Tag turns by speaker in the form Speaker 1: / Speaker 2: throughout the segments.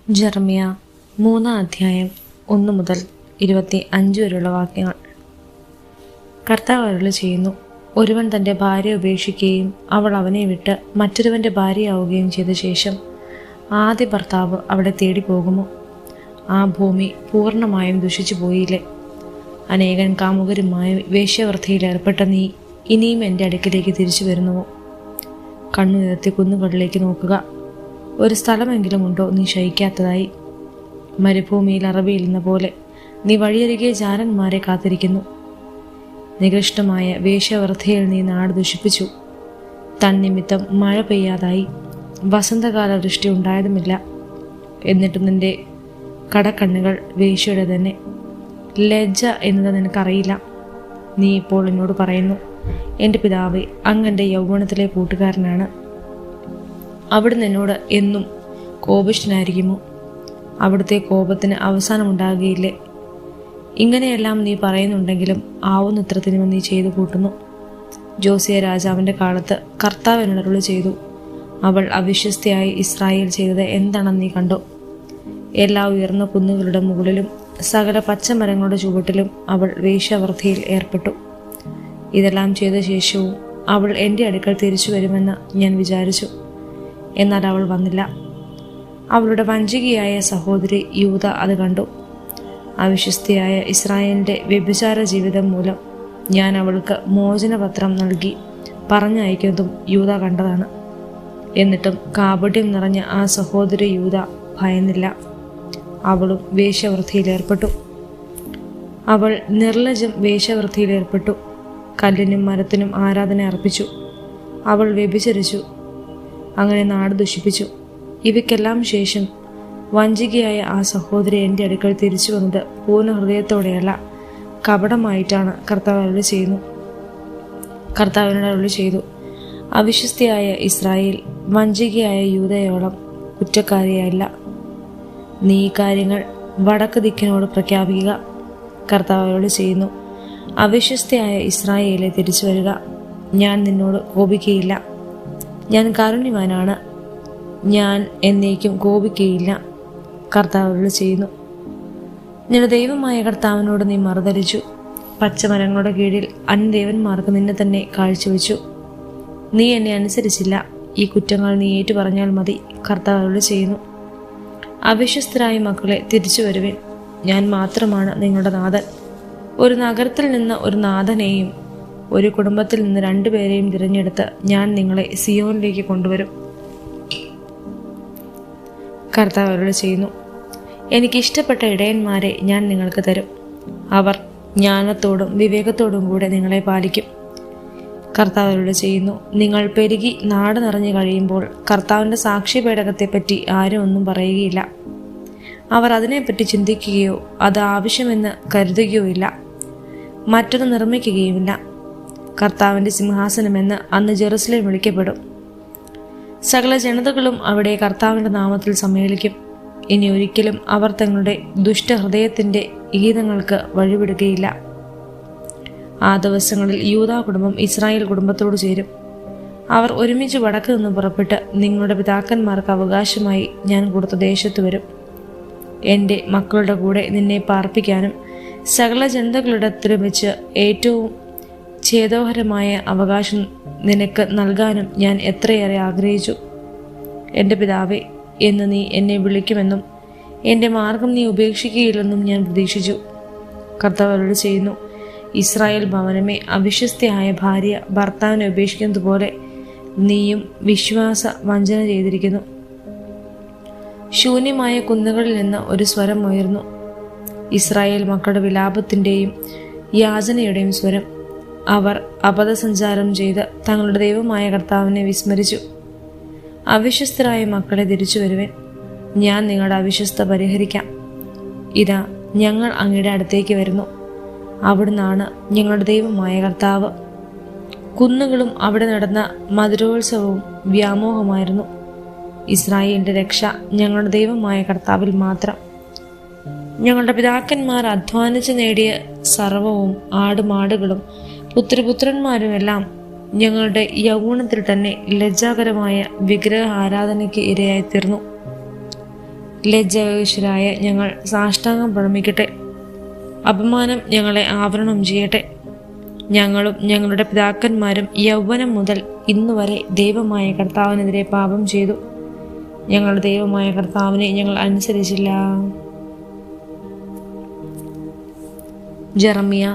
Speaker 1: Jeremiah 3-ാം 1 മുതൽ 25 വരെയുള്ള വാക്യങ്ങൾ. കർത്താവ് അരുളിച്ചെയ്യുന്നു, ഒരുവൻ തൻ്റെ ഭാര്യ ഉപേക്ഷിക്കുകയും അവൾ അവനെ വിട്ട് മറ്റൊരുവൻ്റെ ഭാര്യയാവുകയും ചെയ്ത ശേഷം ആദ്യ ഭർത്താവ് അവിടെ തേടി പോകുമോ? ആ ഭൂമി പൂർണ്ണമായും ദുഷിച്ചു പോയില്ലേ? അനേകൻ കാമുകരുമായ വേശ്യാവൃത്തിയിൽ ഏർപ്പെട്ട നീ ഇനിയും എൻ്റെ അടുക്കിലേക്ക് തിരിച്ചു വരുന്നുവോ? കണ്ണുയർത്തി കുന്നുകളിലേക്ക് നോക്കുക. ഒരു സ്ഥലമെങ്കിലും ഉണ്ടോ നീ ശയിക്കാത്തതായി? മരുഭൂമിയിൽ അറബിയിലെന്ന പോലെ നീ വഴിയരികെ ജാരന്മാരെ കാത്തിരിക്കുന്നു. നികൃഷ്ടമായ വേശ്യാവൃത്തിയിൽ നീ നാട് ദുഷിപ്പിച്ചു. തന്നിമിത്തം മഴ പെയ്യാതായി, വസന്തകാല വൃഷ്ടി ഉണ്ടായതുമില്ല. എന്നിട്ടും നിന്റെ കടക്കണ്ണുകൾ വേശ്യയുടെ തന്നെ. ലജ്ജ എന്നത് നിനക്കറിയില്ല. നീ ഇപ്പോൾ എന്നോട് പറയുന്നു, എൻ്റെ പിതാവേ, അങ്ങൻ്റെ യൗവനത്തിലെ കൂട്ടുകാരനാണ്. അവിടുന്ന് എന്നോട് എന്നും കോപിഷ്ഠനായിരിക്കുമോ? അവിടുത്തെ കോപത്തിന് അവസാനമുണ്ടാകുകയില്ലേ? ഇങ്ങനെയെല്ലാം നീ പറയുന്നുണ്ടെങ്കിലും ആവുന്നത്ര തിന്മ നീ ചെയ്തു കൂട്ടുന്നു. ജോസിയ രാജാവിൻ്റെ കാലത്ത് കർത്താവ് എന്നരുളി ചെയ്തു, അവൾ അവിശ്വസ്തയായി ഇസ്രായേൽ ചെയ്തത് എന്താണെന്ന് നീ കണ്ടോ? എല്ലാ ഉയർന്ന കുന്നുകളുടെ മുകളിലും സകല പച്ചമരങ്ങളുടെ ചുവട്ടിലും അവൾ വേശ്യാവൃത്തിയിൽ ഏർപ്പെട്ടു. ഇതെല്ലാം ചെയ്ത ശേഷവും അവൾ എൻ്റെ അടുക്കൽ തിരിച്ചു വരുമെന്ന് ഞാൻ വിചാരിച്ചു. എന്നാൽ അവൾ വന്നില്ല. അവളുടെ വഞ്ചികയായ സഹോദരി യൂദ അത് കണ്ടു. അവിശ്വസ്തയായ ഇസ്രായേലിൻ്റെ വ്യഭിചാര ജീവിതം മൂലം ഞാൻ അവൾക്ക് മോചനപത്രം നൽകി പറഞ്ഞയക്കുന്നതും യൂദ കണ്ടതാണ്. എന്നിട്ടും കാപട്യം നിറഞ്ഞ ആ സഹോദരി യൂദ ഭയന്നില്ല. അവളും വേശ്യാവൃത്തിയിലേർപ്പെട്ടു. അവൾ നിർലജ്ജം വേശ്യാവൃത്തിയിലേർപ്പെട്ടു. കല്ലിനും മരത്തിനും ആരാധന അർപ്പിച്ചു. അവൾ വ്യഭിചരിച്ചു, അങ്ങനെ നാട് ദുഷിപ്പിച്ചു. ഇവയ്ക്കെല്ലാം ശേഷം വഞ്ചികയായ ആ സഹോദരി എൻ്റെ അടുക്കൽ തിരിച്ചു വന്നത് പൂർണ്ണ ഹൃദയത്തോടെയല്ല, കപടമായിട്ടാണ്. കർത്താവിനോട് അരുളി ചെയ്തു, അവിശ്വസ്തയായ ഇസ്രായേൽ വഞ്ചികയായ യൂദയോളം കുറ്റക്കാരിയല്ല. നീ ഈ കാര്യങ്ങൾ വടക്ക് ദിക്കിനോട് പ്രഖ്യാപിക്കുക. കർത്താവിനോട് ചെയ്യുന്നു, അവിശ്വസ്തയായ ഇസ്രായേലെ തിരിച്ചു വരിക. ഞാൻ നിന്നോട് കോപിക്കുകയില്ല. ഞാൻ കാരുണ്യവാനാണ്, ഞാൻ എന്നേക്കും കോപിക്കുകയില്ല. കർത്താവ് ചെയ്യുന്നു, നിന്റെ ദൈവമായ കർത്താവിനോട് നീ മറുതലിച്ചു. പച്ചമരങ്ങളുടെ കീഴിൽ അന്യദേവന്മാർക്ക് നിന്നെ തന്നെ കാഴ്ചവെച്ചു. നീ എന്നെ അനുസരിച്ചില്ല. ഈ കുറ്റങ്ങൾ നീ ഏറ്റുപറഞ്ഞാൽ മതി. കർത്താവ് ചെയ്യുന്നു, അവിശ്വസ്തരായ മക്കളെ തിരിച്ചു വരുവിൻ. ഞാൻ മാത്രമാണ് നിങ്ങളുടെ നാഥൻ. ഒരു നഗരത്തിൽ നിന്ന് ഒരു നാഥനെയും ഒരു കുടുംബത്തിൽ നിന്ന് 2 പേരെയും തിരഞ്ഞെടുത്ത് ഞാൻ നിങ്ങളെ സിയോനിലേക്ക് കൊണ്ടുവരും. കർത്താവ് അരുളി ചെയ്യുന്നു, എനിക്കിഷ്ടപ്പെട്ട ഇടയന്മാരെ ഞാൻ നിങ്ങൾക്ക് തരും. അവർ ജ്ഞാനത്തോടും വിവേകത്തോടും കൂടെ നിങ്ങളെ പാലിക്കും. കർത്താവ് അരുളി ചെയ്യുന്നു, നിങ്ങൾ പെരുകി നാട് നിറഞ്ഞു കഴിയുമ്പോൾ കർത്താവിൻ്റെ സാക്ഷ്യപേടകത്തെപ്പറ്റി ആരും ഒന്നും പറയുകയില്ല. അവർ അതിനെപ്പറ്റി ചിന്തിക്കുകയോ അത് ആവശ്യമെന്ന് കരുതുകയോ ഇല്ല. മറ്റൊന്ന് നിർമ്മിക്കുകയുമില്ല. കർത്താവിൻ്റെ സിംഹാസനമെന്ന് അന്ന് ജെറുസലേം വിളിക്കപ്പെടും. സകല ജനതകളും അവിടെ കർത്താവിൻ്റെ നാമത്തിൽ സമ്മേളിക്കും. ഇനി ഒരിക്കലും അവർ തങ്ങളുടെ ദുഷ്ടഹൃദയത്തിൻ്റെ ഗീതങ്ങൾക്ക് വഴിവിടുകയില്ല. ആ ദിവസങ്ങളിൽ യൂദാ കുടുംബം ഇസ്രായേൽ കുടുംബത്തോട് ചേരും. അവർ ഒരുമിച്ച് വടക്ക് നിന്ന് പുറപ്പെട്ട് നിങ്ങളുടെ പിതാക്കന്മാർക്ക് അവകാശമായി ഞാൻ കൊടുത്ത ദേശത്ത് വരും. എൻ്റെ മക്കളുടെ കൂടെ നിന്നെ പാർപ്പിക്കാനും സകല ജനതകളിടത്തിലും വെച്ച് ഏറ്റവും ഛേദോഹരമായ അവകാശം നിനക്ക് നൽകാനും ഞാൻ എത്രയേറെ ആഗ്രഹിച്ചു. എൻ്റെ പിതാവേ എന്ന് നീ എന്നെ വിളിക്കുമെന്നും എൻ്റെ മാർഗം നീ ഉപേക്ഷിക്കുകയില്ലെന്നും ഞാൻ പ്രതീക്ഷിച്ചു. കർത്താവ് അരുളി ചെയ്യുന്നു, ഇസ്രായേൽ ഭവനമേ, അവിശ്വസ്തയായ ഭാര്യ ഭർത്താവിനെ ഉപേക്ഷിക്കുന്നത് പോലെ നീയും വിശ്വാസ വഞ്ചന ചെയ്തിരിക്കുന്നു. ശൂന്യമായ കുന്നുകളിൽ നിന്ന് ഒരു സ്വരം ഉയർന്നു, ഇസ്രായേൽ മക്കളുടെ വിലാപത്തിൻ്റെയും യാചനയുടെയും സ്വരം. അവർ അബദ്ധസഞ്ചാരം ചെയ്ത് തങ്ങളുടെ ദൈവമായ കർത്താവിനെ വിസ്മരിച്ചു. അവിശ്വസ്തരായ മക്കളെ തിരിച്ചു വരുവേൻ. ഞാൻ നിങ്ങളുടെ അവിശ്വസ്ത പരിഹരിക്കാം. ഇതാ, ഞങ്ങൾ അങ്ങയുടെ അടുത്തേക്ക് വരുന്നു. അവിടുന്നാണ് ഞങ്ങളുടെ ദൈവമായ കർത്താവ്. കുന്നുകളും അവിടെ നടന്ന മധുരോത്സവവും വ്യാമോഹമായിരുന്നു. ഇസ്രായേലിൻ്റെ രക്ഷ ഞങ്ങളുടെ ദൈവമായ കർത്താവിൽ മാത്രം. ഞങ്ങളുടെ പിതാക്കന്മാർ അധ്വാനിച്ച് നേടിയ സർവവും ആടുമാടുകളും പുത്രപുത്രന്മാരുമെല്ലാം ഞങ്ങളുടെ യൗവനത്തിൽ തന്നെ ലജ്ജാകരമായ വിഗ്രഹ ആരാധനയ്ക്ക് ഇരയായിത്തീർന്നു. ലജ്ജാവിവശരായ ഞങ്ങൾ സാഷ്ടാംഗം പ്രണമിക്കട്ടെ. അപമാനം ഞങ്ങളെ ആവരണം ചെയ്യട്ടെ. ഞങ്ങളും ഞങ്ങളുടെ പിതാക്കന്മാരും യൗവനം മുതൽ ഇന്നുവരെ ദൈവമായ കർത്താവിനെതിരെ പാപം ചെയ്തു. ഞങ്ങളുടെ ദൈവമായ കർത്താവിനെ ഞങ്ങൾ അനുസരിച്ചില്ല. ജെറമ്യ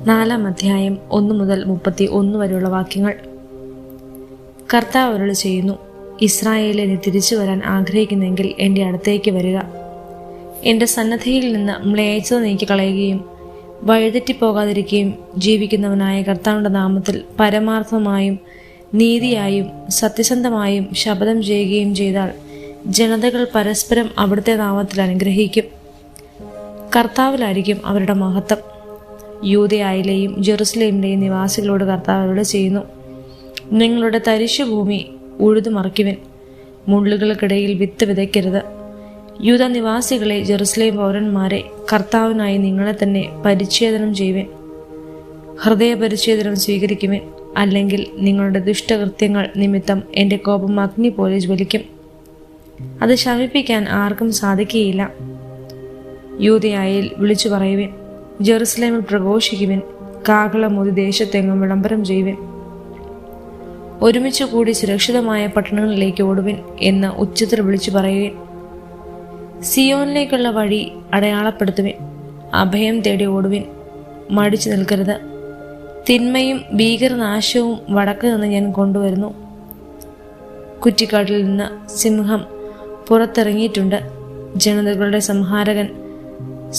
Speaker 1: 4-ാം അധ്യായം 1 മുതൽ 31 വരെയുള്ള വാക്യങ്ങൾ. കർത്താവ് അരുളി ചെയ്യുന്നു, ഇസ്രായേലിൽ നീ തിരിച്ചു വരാൻ ആഗ്രഹിക്കുന്നെങ്കിൽ എൻ്റെ അടുത്തേക്ക് വരിക. എൻ്റെ സന്നദ്ധയിൽ നിന്ന് മ്ലേച്ഛത നീക്കി കളയുകയും വഴിതെറ്റിപ്പോകാതിരിക്കുകയും ജീവിക്കുന്നവനായ കർത്താവിൻ്റെ നാമത്തിൽ പരമാർത്ഥമായും നീതിയായും സത്യസന്ധമായും ശപഥം ചെയ്യുകയും ചെയ്താൽ ജനതകൾ പരസ്പരം അവിടുത്തെ നാമത്തിൽ അനുഗ്രഹിക്കും. കർത്താവിലായിരിക്കും അവരുടെ മഹത്വം. യൂദയായിലെയും ജെറുസലേമിലെയും നിവാസികളോട് കർത്താവ് അരുളി ചെയ്യുന്നു, നിങ്ങളുടെ തരിശുഭൂമി ഉഴുതുമറിക്കുവിൻ, മുള്ളുകൾക്കിടയിൽ വിത്ത് വിതയ്ക്കരുത്. യൂദ നിവാസികളെ, ജെറുസലേം പൗരന്മാരെ, കർത്താവിനായി നിങ്ങളെ തന്നെ പരിച്ഛേദനം ചെയ്യുവിൻ. ഹൃദയപരിച്ഛേദനം സ്വീകരിക്കുവിൻ, അല്ലെങ്കിൽ നിങ്ങളുടെ ദുഷ്ടകൃത്യങ്ങൾ നിമിത്തം എൻ്റെ കോപം അഗ്നി പോലെ ജ്വലിക്കും. അത് ശമിപ്പിക്കാൻ ആർക്കും സാധിക്കുകയില്ല. യൂദയായിൽ വിളിച്ചു പറയുവിൻ, ജെറുസലേമിൽ പ്രഘോഷിക്കുവിൻ, കാഹളമൂതി ദേശത്തെങ്ങും വിളംബരം ചെയ്യുവിൻ. ഒരുമിച്ച് കൂടി സുരക്ഷിതമായ പട്ടണങ്ങളിലേക്ക് ഓടുവിൻ എന്ന് ഉച്ചത്തിൽ വിളിച്ചു പറയുവിൻ. സിയോനിലേക്കുള്ള വഴി അടയാളപ്പെടുത്തുവിൻ. അഭയം തേടി ഓടുവിൻ, മടിച്ചു നിൽക്കരുത്. തിന്മയും ഭീകരനാശവും വടക്ക് നിന്ന് ഞാൻ കൊണ്ടുവരുന്നു. കുറ്റിക്കാട്ടിൽ നിന്ന് സിംഹം പുറത്തിറങ്ങിയിട്ടുണ്ട്. ജനതകളുടെ സംഹാരകൻ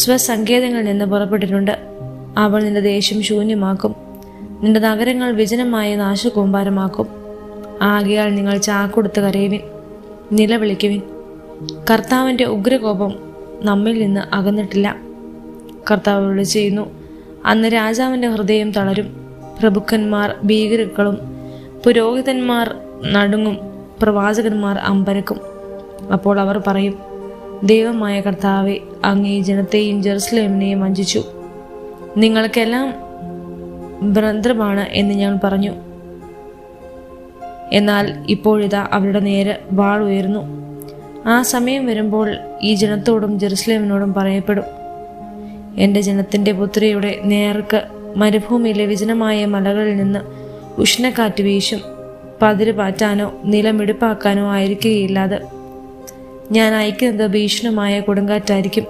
Speaker 1: സ്വസങ്കേതങ്ങളിൽ നിന്ന് പുറപ്പെട്ടിട്ടുണ്ട്. അവൾ നിന്റെ ദേശം ശൂന്യമാക്കും, നിന്റെ നഗരങ്ങൾ വിജനമായ നാശകൂമ്പാരമാക്കും. ആകയാൽ നിങ്ങൾ ചാക്കൊടുത്ത് കരയുവിൻ, നിലവിളിക്കുവിൻ. കർത്താവിൻ്റെ ഉഗ്രകോപം നമ്മിൽ നിന്ന് അകന്നിട്ടില്ല. കർത്താവ് അരുളി ചെയ്യുന്നു, അന്ന് രാജാവിൻ്റെ ഹൃദയം തളരും, പ്രഭുക്കന്മാർ ഭീകരകളും പുരോഹിതന്മാർ നടുങ്ങും, പ്രവാചകന്മാർ അമ്പരക്കും. അപ്പോൾ അവർ പറയും, ദൈവമായ കർത്താവെ, അങ്ങ് ഈ ജനത്തെയും ജെറുസലേമിനെയും വഞ്ചിച്ചു. നിങ്ങൾക്കെല്ലാം ഭ്രന്ത്രമാണ് എന്ന് ഞാൻ പറഞ്ഞു. എന്നാൽ ഇപ്പോഴിതാ അവരുടെ നേരെ വാൾ ഉയർന്നു. ആ സമയം വരുമ്പോൾ ഈ ജനത്തോടും ജെറുസലേമിനോടും പറയപ്പെടും, എൻ്റെ ജനത്തിൻ്റെ പുത്രിയുടെ നേർക്ക് മരുഭൂമിയിലെ വിജനമായ മലകളിൽ നിന്ന് ഉഷ്ണക്കാറ്റ് വീശും. പതിര് പാറ്റാനോ നിലമിടിപ്പാക്കാനോ ആയിരിക്കുകയില്ലാതെ. ഞാൻ അയക്കുന്നത് ഭീഷണമായ കൊടുങ്കാറ്റായിരിക്കും.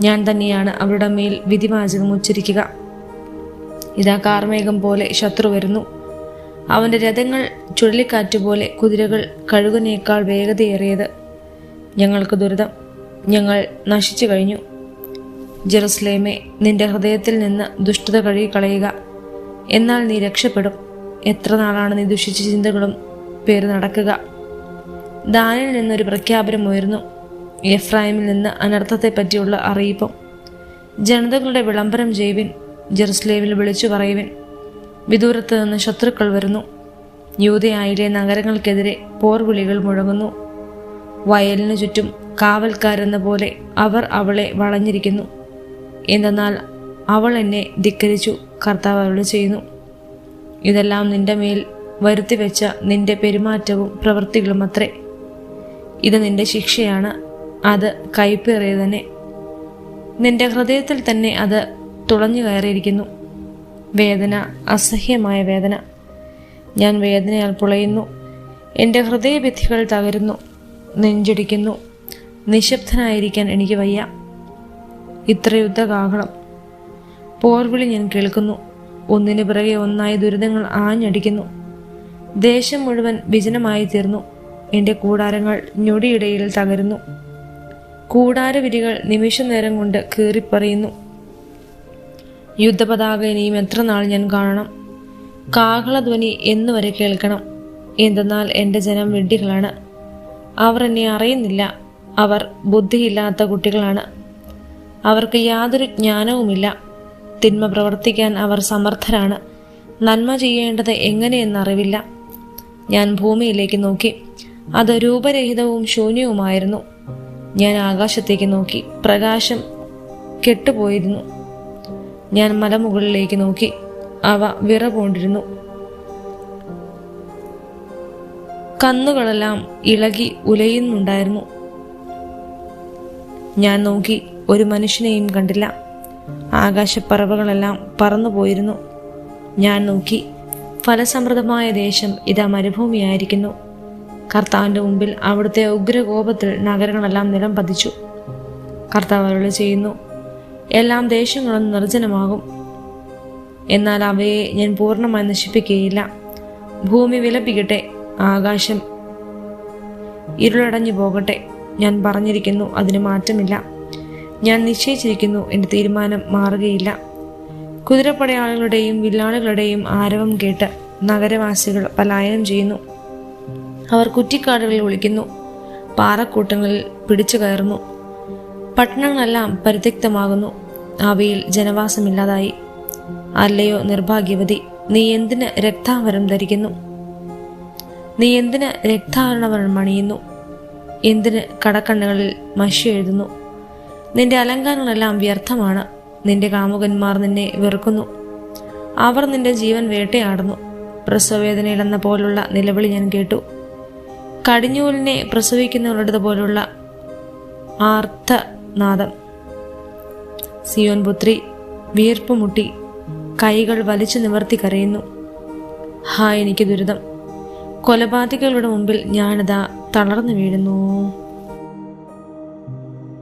Speaker 1: ഞാൻ തന്നെയാണ് അവരുടെ മേൽ വിധിവാചകം ഉച്ചരിക്കുക. ഇതാ കാർമേഘം പോലെ ശത്രു വരുന്നു. അവൻ്റെ രഥങ്ങൾ ചുഴലിക്കാറ്റുപോലെ, കുതിരകൾ കഴുകനേക്കാൾ വേഗതയേറിയത്. ഞങ്ങൾക്ക് ദുരിതം, ഞങ്ങൾ നശിച്ചു കഴിഞ്ഞു. ജെറുസലേമേ, നിന്റെ ഹൃദയത്തിൽ നിന്ന് ദുഷ്ടത കഴുകിക്കളയുക, എന്നാൽ നീ രക്ഷപ്പെടും. എത്ര നാളാണ് നീ ദുഷിച്ച ചിന്തകളും പേര് നടക്കുക? ദാനിൽ നിന്നൊരു പ്രഖ്യാപനം ഉയർന്നു, എഫ്രായിമിൽ നിന്ന് അനർത്ഥത്തെ പറ്റിയുള്ള അറിയിപ്പും. ജനതകളുടെ വിളംബരം ചെയ്യുവിൻ, ജെറുസലേമിൽ വിളിച്ചു പറയുവിൻ, വിദൂരത്ത് നിന്ന് ശത്രുക്കൾ വരുന്നു. യൂദയായിലെ നഗരങ്ങൾക്കെതിരെ പോർവിളികൾ മുഴങ്ങുന്നു. വയലിനു ചുറ്റും കാവൽക്കാരെന്ന പോലെ അവർ അവളെ വളഞ്ഞിരിക്കുന്നു. എന്തെന്നാൽ അവൾ എന്നെ ധിക്കരിച്ചു, കർത്താവ് അരുളി ചെയ്യുന്നു. ഇതെല്ലാം നിന്റെ മേൽ വരുത്തിവെച്ച നിന്റെ പെരുമാറ്റവും പ്രവൃത്തികളും അത്രേ. ഇത് നിന്റെ ശിക്ഷയാണ്, അത് കൈപ്പേറിയ തന്നെ. നിന്റെ ഹൃദയത്തിൽ തന്നെ അത് തുളഞ്ഞു കയറിയിരിക്കുന്നു. വേദന, അസഹ്യമായ വേദന. ഞാൻ വേദനയാൽ പുളയുന്നു. എൻ്റെ ഹൃദയഭിത്തികൾ തകരുന്നു, നെഞ്ചിടിക്കുന്നു. നിശബ്ദനായിരിക്കാൻ എനിക്ക് വയ്യ. ഇത്ര യുദ്ധകാഹളം, പോർവിളി ഞാൻ കേൾക്കുന്നു. ഒന്നിനു പിറകെ ഒന്നായി ദുരിതങ്ങൾ ആഞ്ഞടിക്കുന്നു. ദേശം മുഴുവൻ വിജനമായി തീർന്നു. എൻ്റെ കൂടാരങ്ങൾ ഞൊടിയിടയിൽ തകരുന്നു. കൂടാരവിരികൾ നിമിഷ നേരം കൊണ്ട് കീറിപ്പറിയുന്നു. യുദ്ധപതാക ഇനിയും എത്ര നാൾ ഞാൻ കാണണം? കാഹളധ്വനി എന്നുവരെ കേൾക്കണം? എന്തെന്നാൽ എൻ്റെ ജനം വിഡ്ഢികളാണ്, അവർ എന്നെ അറിയുന്നില്ല. അവർ ബുദ്ധിയില്ലാത്ത കുട്ടികളാണ്, അവർക്ക് യാതൊരു ജ്ഞാനവുമില്ല. തിന്മ പ്രവർത്തിക്കാൻ അവർ സമർത്ഥരാണ്, നന്മ ചെയ്യേണ്ടത് എങ്ങനെയെന്നറിവില്ല. ഞാൻ ഭൂമിയിലേക്ക് നോക്കി, അത് രൂപരഹിതവും ശൂന്യവുമായിരുന്നു. ഞാൻ ആകാശത്തേക്ക് നോക്കി, പ്രകാശം കെട്ടുപോയിരുന്നു. ഞാൻ മലമുകളിലേക്ക് നോക്കി, അവ വിറപൂണ്ടിരുന്നു. കന്നുകളെല്ലാം ഇളകി ഉലയുന്നുണ്ടായിരുന്നു. ഞാൻ നോക്കി, ഒരു മനുഷ്യനെയും കണ്ടില്ല. ആകാശപ്പറവകളെല്ലാം പറന്നുപോയിരുന്നു. ഞാൻ നോക്കി, ഫലസമൃദ്ധമായ ദേശം ഇതാ മരുഭൂമിയായിരിക്കുന്നു. കർത്താവിൻ്റെ മുമ്പിൽ അവിടുത്തെ ഉഗ്രകോപത്തിൽ നഗരങ്ങളെല്ലാം നിലം പതിച്ചു. കർത്താവ് അരുളി ചെയ്യുന്നു, എല്ലാം ദേശങ്ങളും നിർജ്ജനമാകും, എന്നാൽ അവയെ ഞാൻ പൂർണ്ണമായി നശിപ്പിക്കുകയില്ല. ഭൂമി വിലപിക്കട്ടെ, ആകാശം ഇരുളടഞ്ഞു പോകട്ടെ. ഞാൻ പറഞ്ഞിരിക്കുന്നു, അതിന് മാറ്റമില്ല. ഞാൻ നിശ്ചയിച്ചിരിക്കുന്നു, എൻ്റെ തീരുമാനം മാറുകയില്ല. കുതിരപ്പടയാളികളുടെയും വില്ലാളികളുടെയും ആരവം കേട്ട് നഗരവാസികൾ പലായനം ചെയ്യുന്നു. അവർ കുറ്റിക്കാടുകളിൽ ഒളിക്കുന്നു, പാറക്കൂട്ടങ്ങളിൽ പിടിച്ചു കയറുന്നു. പട്ടണങ്ങളെല്ലാം പരിത്യക്തമാകുന്നു, അവയിൽ ജനവാസമില്ലാതായി. അല്ലയോ നിർഭാഗ്യവതി, നീ എന്തിന് രക്താവരം ധരിക്കുന്നു? നീ എന്തിന് രക്താവരണവരം അണിയുന്നു? എന്തിന് കടക്കണ്ണുകളിൽ മഷി എഴുതുന്നു? നിന്റെ അലങ്കാരങ്ങളെല്ലാം വ്യർത്ഥമാണ്. നിന്റെ കാമുകന്മാർ നിന്നെ വെറുക്കുന്നു, അവർ നിന്റെ ജീവൻ വേട്ടയാടുന്നു. പ്രസവവേദനയിലെന്ന പോലുള്ള നിലവിളി ഞാൻ കേട്ടു. കടിഞ്ഞൂലിനെ പ്രസവിക്കുന്നവരുടെ പോലുള്ള ആർത്തനാദം. സിയോൻ പുത്രി വീർപ്പുമുട്ടി കൈകൾ വലിച്ചു നിവർത്തി കരയുന്നു. ഹാ, എനിക്ക് ദുരിതം! കൊലപാതകങ്ങളുടെ മുമ്പിൽ ഞാനിതാ തളർന്നു വീഴുന്നു.